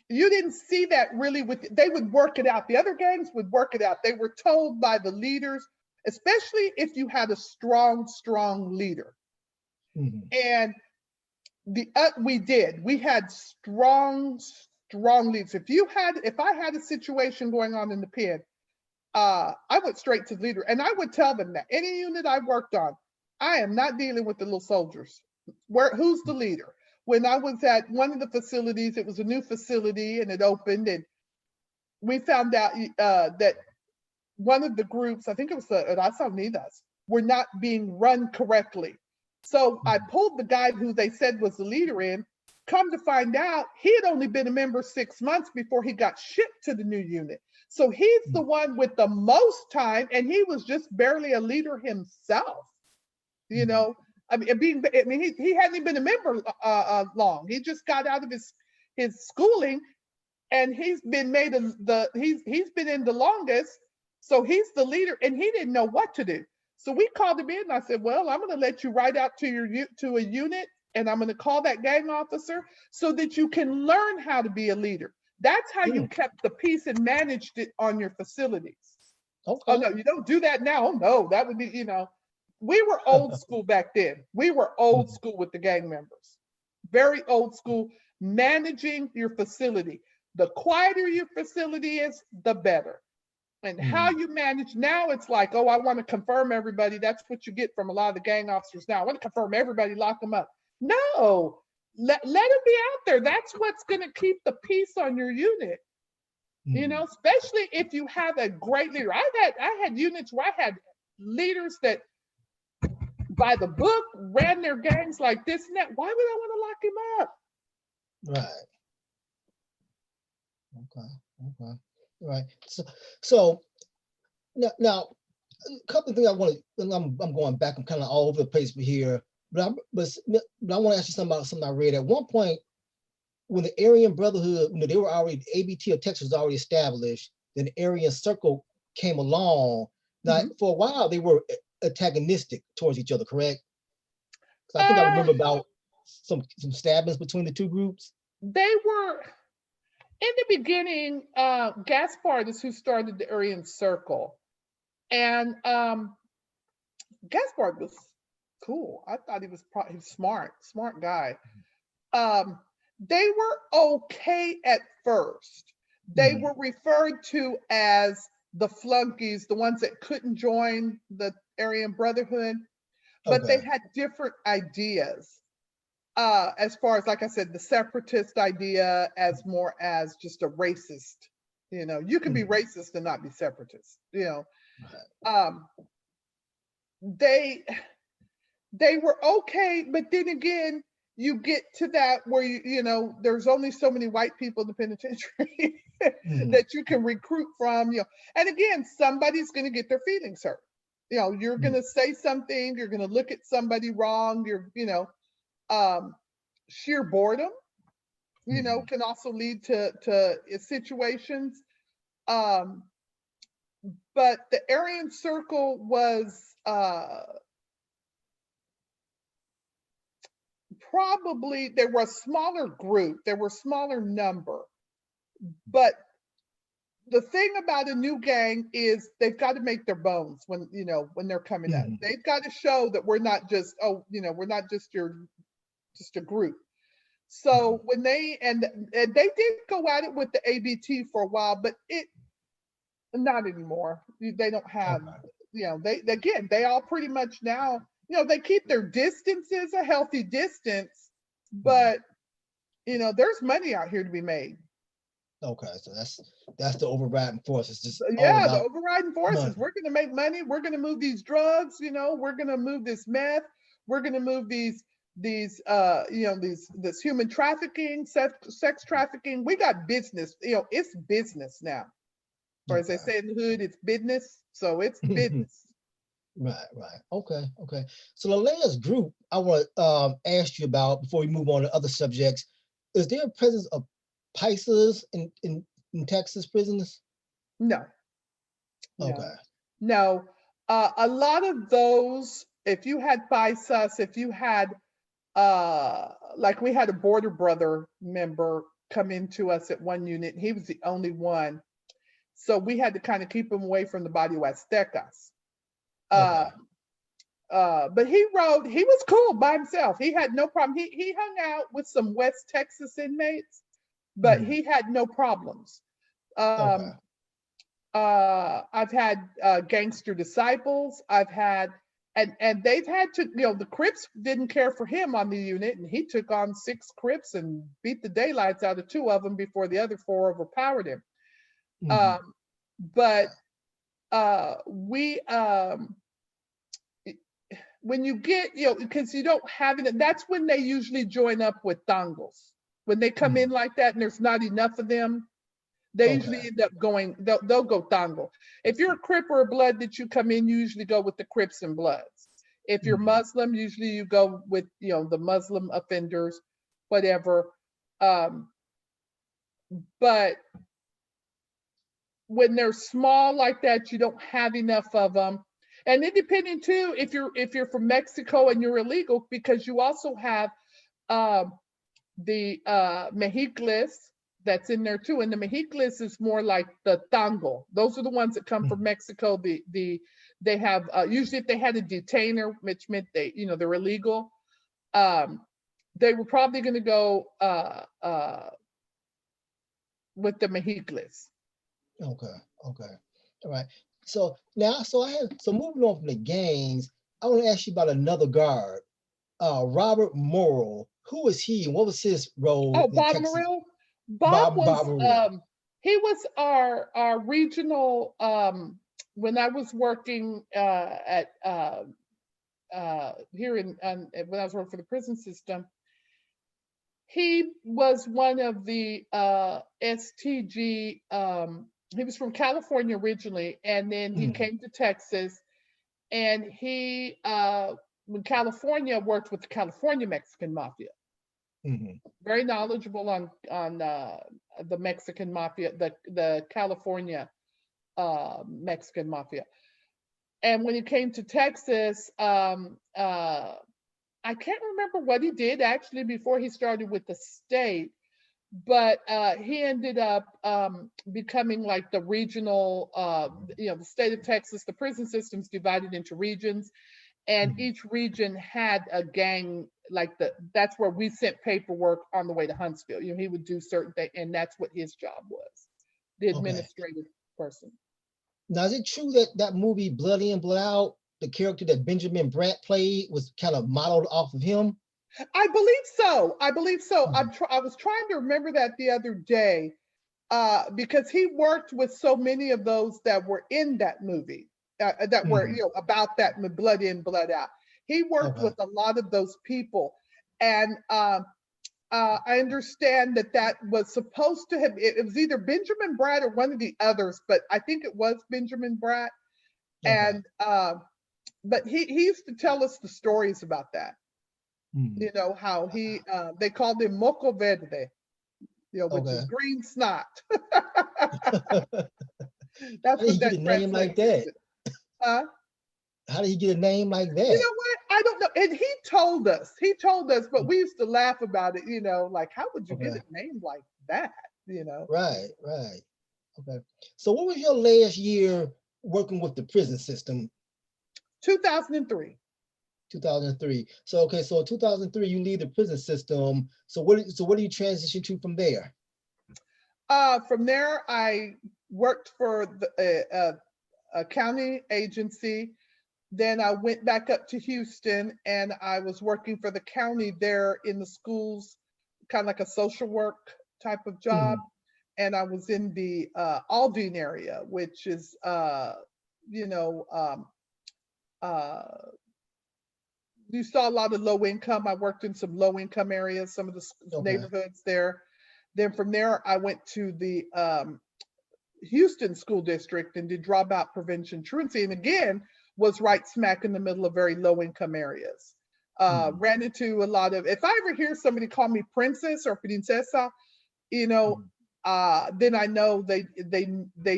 [SPEAKER 2] You didn't see that really they would work it out. The other gangs would work it out. They were told by the leaders, especially if you had a strong leader. And we had strong leaders. If I had a situation going on in the pen, I went straight to the leader, and I would tell them that any unit I worked on, I am not dealing with the little soldiers. Who's the leader? When I was at one of the facilities, it was a new facility and it opened, and we found out that one of the groups, I think it was the Raza Unidas, were not being run correctly. So I pulled the guy who they said was the leader in. Come to find out, he had only been a member 6 months before he got shipped to the new unit. So he's the one with the most time, and he was just barely a leader himself. He hadn't been a member long. He just got out of his schooling, and he's been he's been in the longest. So he's the leader, and he didn't know what to do. So we called him in, and I said, well, I'm going to let you ride out to a unit, and I'm going to call that gang officer so that you can learn how to be a leader. That's how you kept the peace and managed it on your facilities. Okay. Oh, no, you don't do that now. Oh, no, that would be, we were old school back then. We were old school with the gang members. Very old school, managing your facility. The quieter your facility is, the better. And how you manage now, it's like, oh, I want to confirm everybody. That's what you get from a lot of the gang officers now. I want to confirm everybody, lock them up. No, let them be out there. That's what's going to keep the peace on your unit. Especially if you have a great leader. I had units where I had leaders that by the book ran their gangs like this and that. Why would I want to lock him up?
[SPEAKER 1] Right. Okay. Right. So now a couple of things I want to, and I'm going back, I'm kind of all over the place here, but I want to ask you something I read at one point. When the Aryan Brotherhood, they were already, ABT of Texas was already established, then the Aryan Circle came along. Now, for a while, they were antagonistic towards each other, correct? I think I remember about some stabbings between the two groups?
[SPEAKER 2] They were, in the beginning, Gaspard is who started the Aryan Circle. And Gaspard was cool. I thought he was smart guy. They were okay at first. They were referred to as the flunkies, the ones that couldn't join the Aryan Brotherhood, but they had different ideas. As far as, like I said, the separatist idea as more as just a racist. You know, you can be racist and not be separatist. You know, they were okay, but then again, you get to that where you know there's only so many white people in the penitentiary that you can recruit from. You know, and again, somebody's going to get their feelings hurt. You know, you're going to say something, you're going to look at somebody wrong. You know, sheer boredom, you know, can also lead to situations. But the Aryan Circle was probably, they were a smaller group, there were a smaller number. But the thing about a new gang is they've got to make their bones when, you know, when they're coming up. They've got to show that we're not just, oh, you know, we're not just just a group. So when they, and they did go at it with the ABT for a while, but not anymore. They don't have, you know, they all pretty much now, you know, they keep their distances, a healthy distance, but, you know, there's money out here to be made.
[SPEAKER 1] Okay, so that's the overriding force. It's just
[SPEAKER 2] the overriding force is
[SPEAKER 1] money.
[SPEAKER 2] we're going to make money. We're going to move these drugs. You know, we're going to move this meth. We're going to move these you know, this human trafficking, sex trafficking. We got business. You know, it's business now. Or as they say in the hood, it's business. So it's business.
[SPEAKER 1] Right. Okay. So the last group I want to ask you about before we move on to other subjects, is there a presence of Pisces in Texas prisons?
[SPEAKER 2] No.
[SPEAKER 1] Okay.
[SPEAKER 2] No. A lot of those, if you had Pisces, if you had, like we had a Border Brother member come into us at one unit, he was the only one. So we had to kind of keep him away from the Body Huastecas. But he was cool by himself. He had no problem. He hung out with some West Texas inmates, but he had no problems. I've had gangster disciples. I've had, and they've had to, you know, the Crips didn't care for him on the unit, and he took on 6 Crips and beat the daylights out of 2 of them before the other 4 overpowered him. But we, when you get, you know, because you don't have it, that's when they usually join up with tangos. When they come in like that and there's not enough of them, they usually end up going, they'll go tango. If you're a Crip or a Blood that you come in, you usually go with the Crips and Bloods. If you're Muslim, usually you go with, you know, the Muslim offenders, whatever. But when they're small like that, you don't have enough of them. And it depending too, if you're from Mexico and you're illegal, because you also have the Mexicles that's in there too. And the Mexicles is more like the tango. Those are the ones that come from Mexico. They have usually if they had a detainer, which meant they, you know, they're illegal. They were probably going to go with the Mexicles.
[SPEAKER 1] Okay. All right. So now, so moving on from the gangs, I want to ask you about another guard, Robert Morrill. Who was he and what was his role?
[SPEAKER 2] Oh, Bob Morrill? Bob was,
[SPEAKER 1] Morrill.
[SPEAKER 2] He was our regional, when I was working at here when I was working for the prison system, he was one of the STG, he was from California originally, and then he came to Texas, and he, when California, worked with the California Mexican Mafia. Very knowledgeable on the Mexican Mafia, the California Mexican Mafia. And when he came to Texas, I can't remember what he did actually before he started with the state, but he ended up becoming like the regional, the state of Texas, the prison system's divided into regions, and each region had a gang, that's where we sent paperwork on the way to Huntsville. He would do certain things, and that's what his job was, the administrative person.
[SPEAKER 1] Now, is it true that that movie Blood In, Blood Out, the character that Benjamin Bratt played was kind of modeled off of him?
[SPEAKER 2] I believe so. I was trying to remember that the other day because he worked with so many of those that were in that movie. That were about that Blood In, Blood Out. He worked with a lot of those people, and I understand that was supposed to have. It was either Benjamin Bratt or one of the others, but I think it was Benjamin Bratt. And but he used to tell us the stories about that. How they called him Moco Verde, which is green snot. That's
[SPEAKER 1] what that name like that.
[SPEAKER 2] Huh?
[SPEAKER 1] How did he get a name like that?
[SPEAKER 2] You know what? I don't know. And he told us, but we used to laugh about it, like, how would you get a name like that?
[SPEAKER 1] Right. Okay. So what was your last year working with the prison system?
[SPEAKER 2] 2003.
[SPEAKER 1] 2003. So 2003, you leave the prison system. So what do you transition to from there?
[SPEAKER 2] From there, I worked for a county agency. Then I went back up to Houston, and I was working for the county there in the schools, kind of like a social work type of job. And I was in the Aldine area, which is, you saw a lot of low income. I worked in some low income areas, some of the neighborhoods there. Then from there, I went to the Houston School District and did dropout prevention truancy, and again, was right smack in the middle of very low income areas. Ran into a lot of, if I ever hear somebody call me princess or princesa, then I know they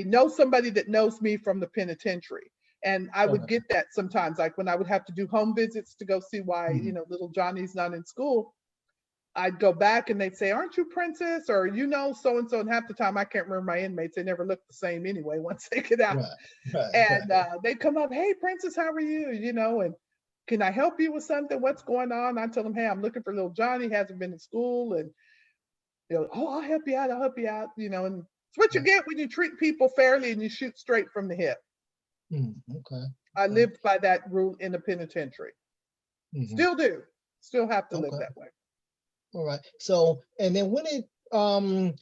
[SPEAKER 2] know somebody that knows me from the penitentiary. And I would get that sometimes, like when I would have to do home visits to go see why, little Johnny's not in school. I'd go back and they'd say, "Aren't you princess?" Or, so-and-so. And half the time I can't remember my inmates. They never look the same anyway once they get out. And they'd come up, "Hey, princess, how are you? And can I help you with something? What's going on?" I tell them, "Hey, I'm looking for little Johnny, hasn't been in school." And "Oh, I'll help you out. And it's what you get when you treat people fairly and you shoot straight from the hip. I lived by that rule in the penitentiary. Still do. Still have to live that way.
[SPEAKER 1] All right. So, and then and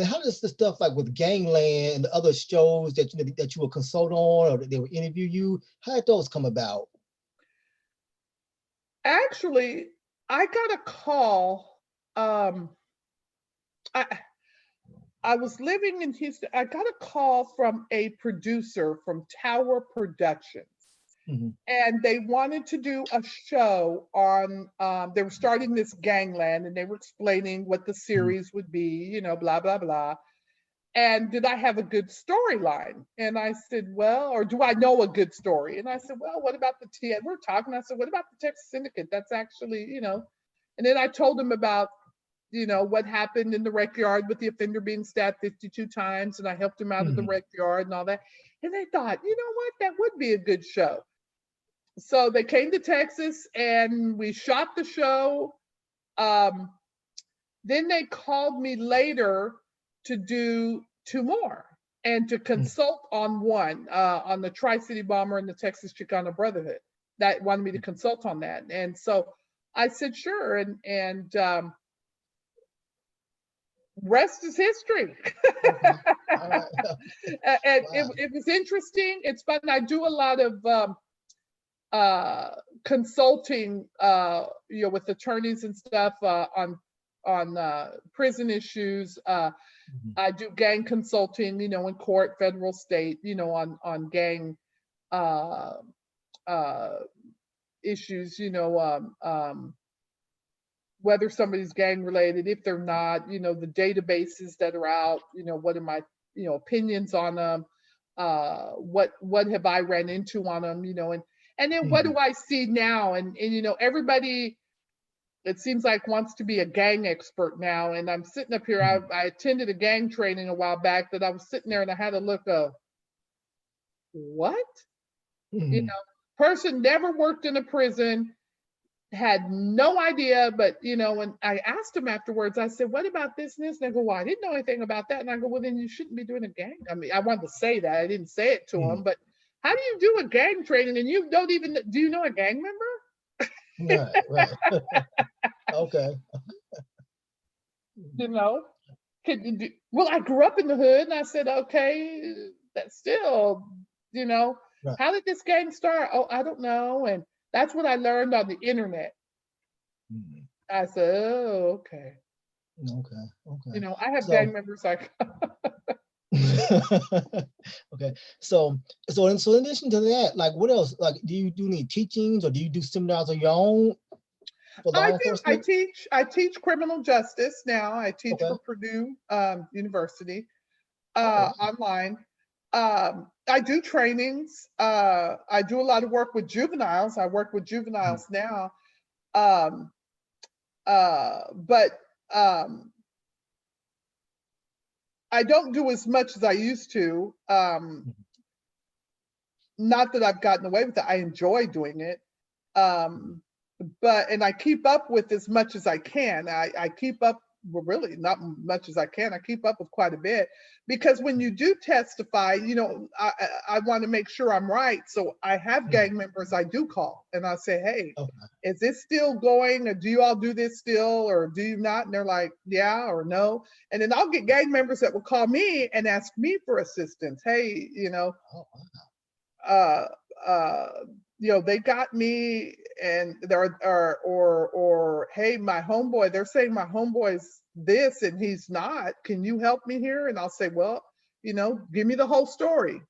[SPEAKER 1] how does the stuff like with Gangland and the other shows that you will consult on or that they will interview you, how did those come about?
[SPEAKER 2] Actually, I got a call. I was living in Houston. I got a call from a producer from Tower Productions. And they wanted to do a show on, they were starting this Gangland, and they were explaining what the series would be, blah, blah, blah. And did I have a good storyline? And I said, well, or do I know a good story? And I said, well, what about we're talking, I said, what about the Texas Syndicate? That's actually, and then I told them about, what happened in the rec yard with the offender being stabbed 52 times, and I helped him out of the rec yard and all that. And they thought, you know what, that would be a good show. So they came to Texas and we shot the show. Then they called me later to do 2 more and to consult on one, on the Tri-City Bomber and the Texas Chicano Brotherhood. That wanted me to consult on that. And so I said, sure. And rest is history. And it was interesting. It's fun. I do a lot of consulting, with attorneys and stuff on prison issues. I do gang consulting, in court, federal, state, on gang issues, whether somebody's gang related, if they're not, the databases that are out, what are my, opinions on them, what have I ran into on them, and then what do I see now? And everybody it seems like wants to be a gang expert now. And I'm sitting up here, I attended a gang training a while back that I was sitting there and I had to look of, what? You know, person never worked in a prison, had no idea, but you know, when I asked him afterwards, I said, what about this and this? And they go, well, I didn't know anything about that. And I go, well, then you shouldn't be doing a gang. I mean, I wanted to say that. I didn't say it to him, but how do you do a gang training and you don't even, do you know a gang member?
[SPEAKER 1] Right. Okay.
[SPEAKER 2] You know, could you do, well, I grew up in the hood and I said, okay, that's still, you know,
[SPEAKER 1] Right.
[SPEAKER 2] how did this gang start? Oh, I don't know. And that's what I learned on the internet. I said, oh, okay.
[SPEAKER 1] Okay.
[SPEAKER 2] You know, I have gang members like.
[SPEAKER 1] Okay. So in addition to that, like what else? Like, do you do any teachings or do you do seminars on your own for law enforcement?
[SPEAKER 2] I teach criminal justice now. I teach for Purdue University online. I do trainings. I do a lot of work with juveniles. I work with juveniles now. But I don't do as much as I used to. Not that I've gotten away with it. I enjoy doing it. And I keep up with as much as I can. I keep up, well, really not much as I can. I keep up with quite a bit because when you do testify, you know, I want to make sure I'm right. So I have gang members I do call and I say, hey, is this still going? Or do you all do this still or do you not? And they're like, yeah or no. And then I'll get gang members that will call me and ask me for assistance. Hey, you know, you know, they got me and they're or hey, my homeboy, they're saying my homeboy's this and he's not. Can you help me here? And I'll say, well, you know, give me the whole story.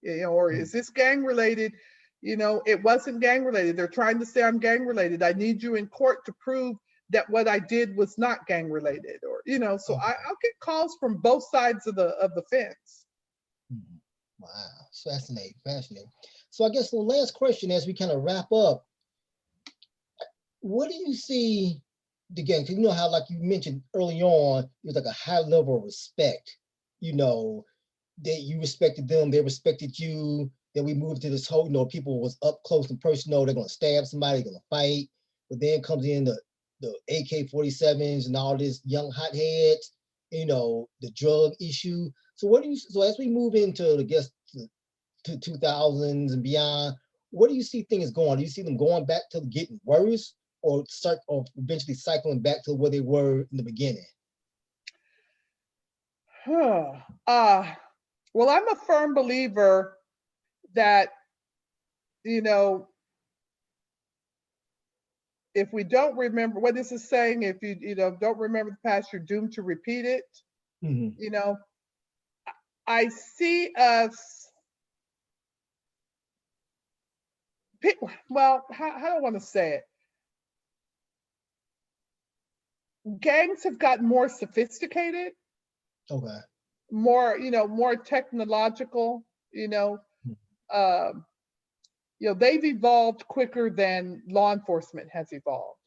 [SPEAKER 2] You know, or is this gang related? You know, it wasn't gang related. They're trying to say I'm gang related. I need you in court to prove that what I did was not gang related. Or, you know, so I'll get calls from both sides of the fence.
[SPEAKER 1] Wow, fascinating. So I guess the last question as we kind of wrap up, what do you see the gang? Because you know how, like you mentioned early on, it was like a high level of respect, you know, that you respected them, they respected you. Then we moved to this whole, you know, people was up close and personal, they're gonna stab somebody, they're gonna fight. But then comes in the AK-47s and all this young hotheads, you know, the drug issue. So so as we move into, I guess, to 2000s and beyond, what do you see things going? Do you see them going back to getting worse or eventually cycling back to where they were in the beginning?
[SPEAKER 2] Well, I'm a firm believer that, you know, if we don't remember what this is saying, if you know, don't remember the past, you're doomed to repeat it. You know, I see us, well, how do I want to say it? Gangs have gotten more sophisticated. More, you know, more technological, you know, they've evolved quicker than law enforcement has evolved.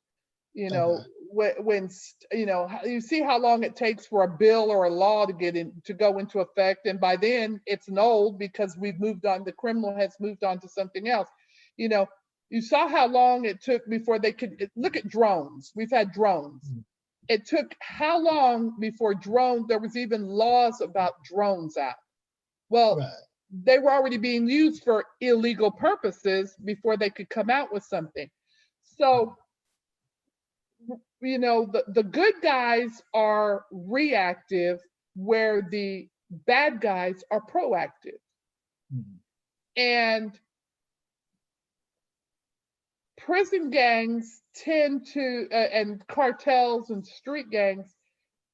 [SPEAKER 2] You know, when you know, you see how long it takes for a bill or a law to go into effect, and by then it's null because we've moved on. The criminal has moved on to something else. You know, you saw how long it took before they could look at drones. We've had drones. It took how long before there was even laws about drones out? Well, they were already being used for illegal purposes before they could come out with something. So, you know, the good guys are reactive where the bad guys are proactive. And prison gangs tend to, and cartels and street gangs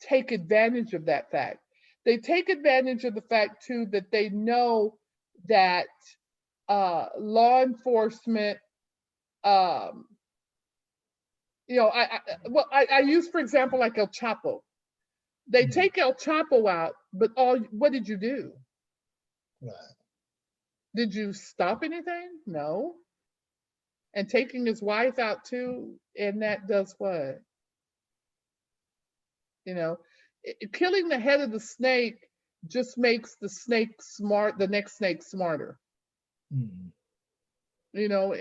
[SPEAKER 2] take advantage of that fact. They take advantage of the fact too that they know that law enforcement, you know, I use, for example, like El Chapo. They take El Chapo out, but what did you do? Did you stop anything? No. and taking his wife out too, and that does what? You know, killing the head of the snake just makes the snake smart, the next snake smarter.
[SPEAKER 1] Mm.
[SPEAKER 2] You know,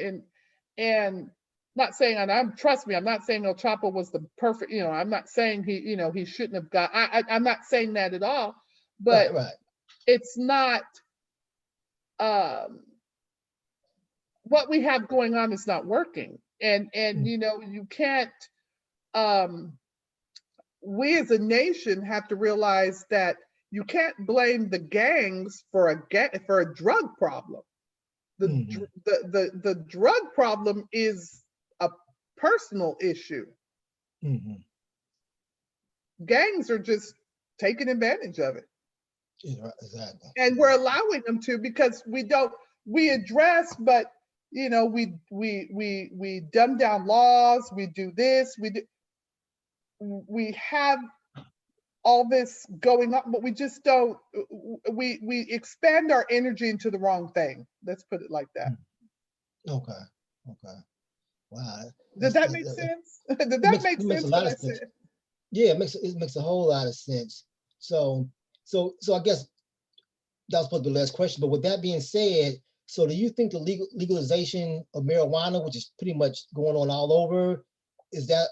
[SPEAKER 2] and not saying, and I'm trust me, I'm not saying El Chapo was the perfect, you know, I'm not saying he, you know, he shouldn't have got, I'm not saying that at all, but
[SPEAKER 1] Right.
[SPEAKER 2] it's not, what we have going on is not working. And you know, you can't, we as a nation have to realize that you can't blame the gangs for a drug problem. The drug problem is a personal issue. Gangs are just taking advantage of it.
[SPEAKER 1] Yeah, exactly.
[SPEAKER 2] And we're allowing them to, because we address, but you know, we dumb down laws, we do this, we have all this going on, but we just don't, we expand our energy into the wrong thing. Let's put it like that.
[SPEAKER 1] Okay. Wow.
[SPEAKER 2] Did that make sense? Did that make sense what I said?
[SPEAKER 1] Yeah, it makes a whole lot of sense. So I guess that was supposed to be the last question, but with that being said, so do you think the legalization of marijuana, which is pretty much going on all over, is that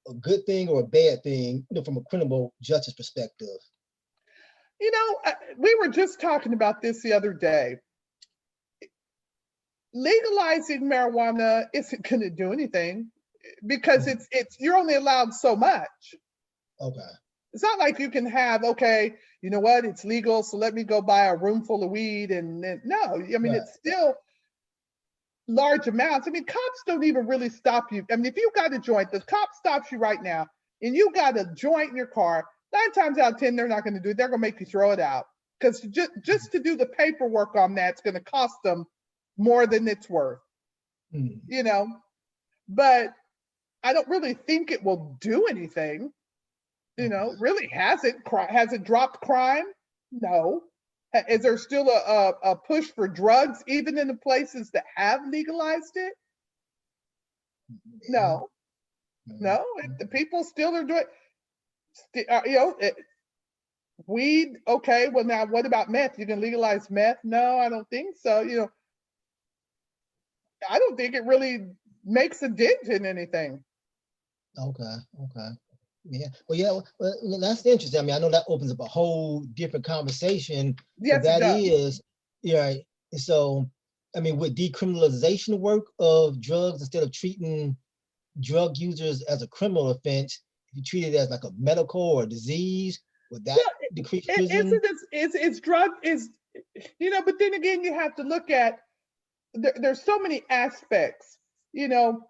[SPEAKER 1] a good thing or a bad thing, you know, from a criminal justice perspective?
[SPEAKER 2] You know, we were just talking about this the other day. Legalizing marijuana isn't going to do anything, because it's you're only allowed so much.
[SPEAKER 1] Okay.
[SPEAKER 2] It's not like you can have, okay, you know what, it's legal, so let me go buy a room full of weed, and no, I mean, it's still large amounts. I mean, cops don't even really stop you. I mean, if you got a joint, the cop stops you right now, and you got a joint in your car, 9 times out of 10, they're not going to do it. They're going to make you throw it out, because just to do the paperwork on that, it's going to cost them more than it's worth. You know, but I don't really think it will do anything. You know, really, has it dropped crime? No. Is there still a push for drugs even in the places that have legalized it? No. The people still are doing, you know, weed. Okay, well now what about meth? You can legalize meth? No, I don't think so. You know, I don't think it really makes a dent in anything.
[SPEAKER 1] Okay. Yeah. Well, that's interesting. I mean, I know that opens up a whole different conversation.
[SPEAKER 2] Yes,
[SPEAKER 1] that
[SPEAKER 2] it does.
[SPEAKER 1] is, yeah. So, I mean, would decriminalization work of drugs instead of treating drug users as a criminal offense? If you treat it as like a medical or a disease, would that decrease prison?
[SPEAKER 2] It's drug is, you know, but then again, you have to look at, there's so many aspects, you know.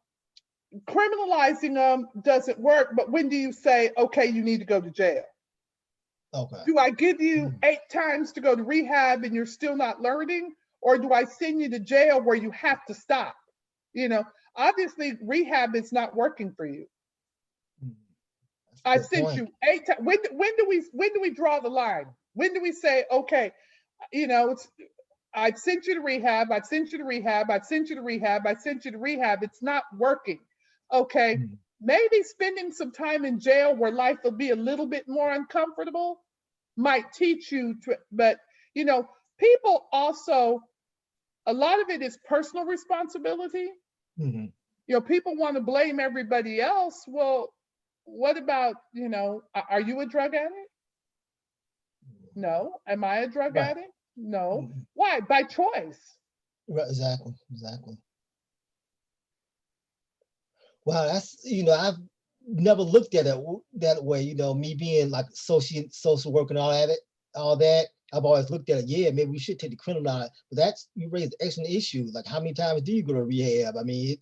[SPEAKER 2] Criminalizing them doesn't work, but when do you say, okay, you need to go to jail?
[SPEAKER 1] Okay.
[SPEAKER 2] Do I give you 8 times to go to rehab and you're still not learning? Or do I send you to jail where you have to stop? You know, obviously rehab is not working for you. I've sent you 8 times. When do we draw the line? When do we say, okay, you know, I've sent you to rehab, I've sent you to rehab, I've sent you to rehab, I've sent you to rehab, it's not working. Okay, maybe spending some time in jail where life will be a little bit more uncomfortable might teach you to, but you know, people also, a lot of it is personal responsibility. You know, people want to blame everybody else. Well, what about, you know, are you a drug addict? No. Am I a drug addict? No. Why? By choice.
[SPEAKER 1] Right, exactly. Wow, that's, you know, I've never looked at it that way. You know, me being like social work and all that. I've always looked at it. Yeah, maybe we should take the criminal out. But you raised an excellent issue. Like, how many times do you go to rehab? I mean,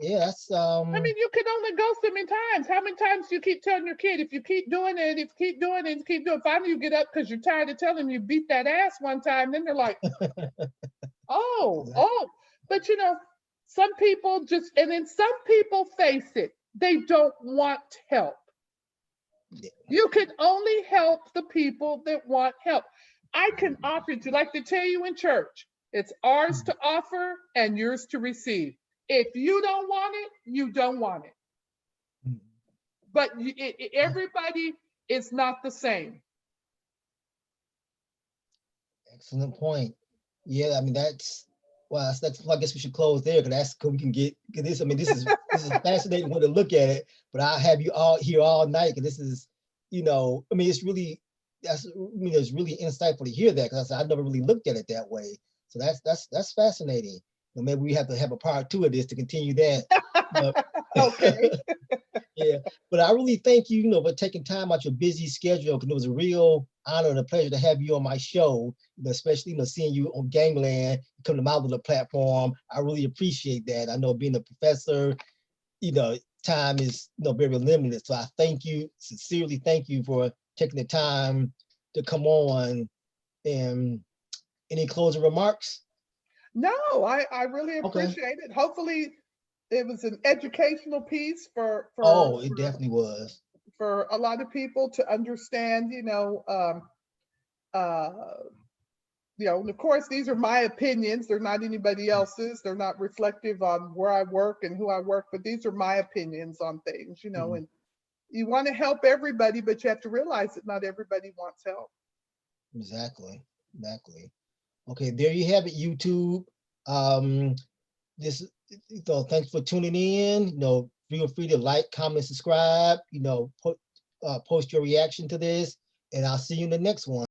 [SPEAKER 1] that's. I
[SPEAKER 2] mean, you can only go so many times. How many times do you keep telling your kid, if you keep doing it, finally you get up because you're tired of telling them you beat that ass one time. Then they're like, oh. But you know, some people and then some people face it. They don't want help. You can only help the people that want help. I can offer to, like they tell you in church, it's ours to offer and yours to receive. If you don't want it, you don't want it.
[SPEAKER 1] Mhm.
[SPEAKER 2] But everybody is not the same.
[SPEAKER 1] Excellent point. Yeah, I mean well, that's I guess we should close there because that's we can get this. I mean, this is a fascinating way to look at it. But I'll have you all here all night because this is, I mean, it's really it's really insightful to hear that because I never really looked at it that way. So that's fascinating. Maybe we have to have a part 2 of this to continue that.
[SPEAKER 2] Okay.
[SPEAKER 1] Yeah, but I really thank you, for taking time out your busy schedule because it was a real honor and a pleasure to have you on my show, especially, seeing you on Gangland, come to my little platform. I really appreciate that. I know being a professor, time is, very limited. So I thank you, sincerely thank you for taking the time to come on. And any closing remarks?
[SPEAKER 2] No, I really
[SPEAKER 1] Okay.
[SPEAKER 2] appreciate it. Hopefully it was an educational piece
[SPEAKER 1] Oh, it definitely was.
[SPEAKER 2] for a lot of people to understand, and of course, these are my opinions. They're not anybody else's. They're not reflective on where I work and who I work, but these are my opinions on things,
[SPEAKER 1] Mhm.
[SPEAKER 2] and you want to help everybody, but you have to realize that not everybody wants help.
[SPEAKER 1] Exactly. Okay, there you have it, YouTube. Um, this, thanks for tuning in. Feel free to like, comment, subscribe. Post your reaction to this, and I'll see you in the next one.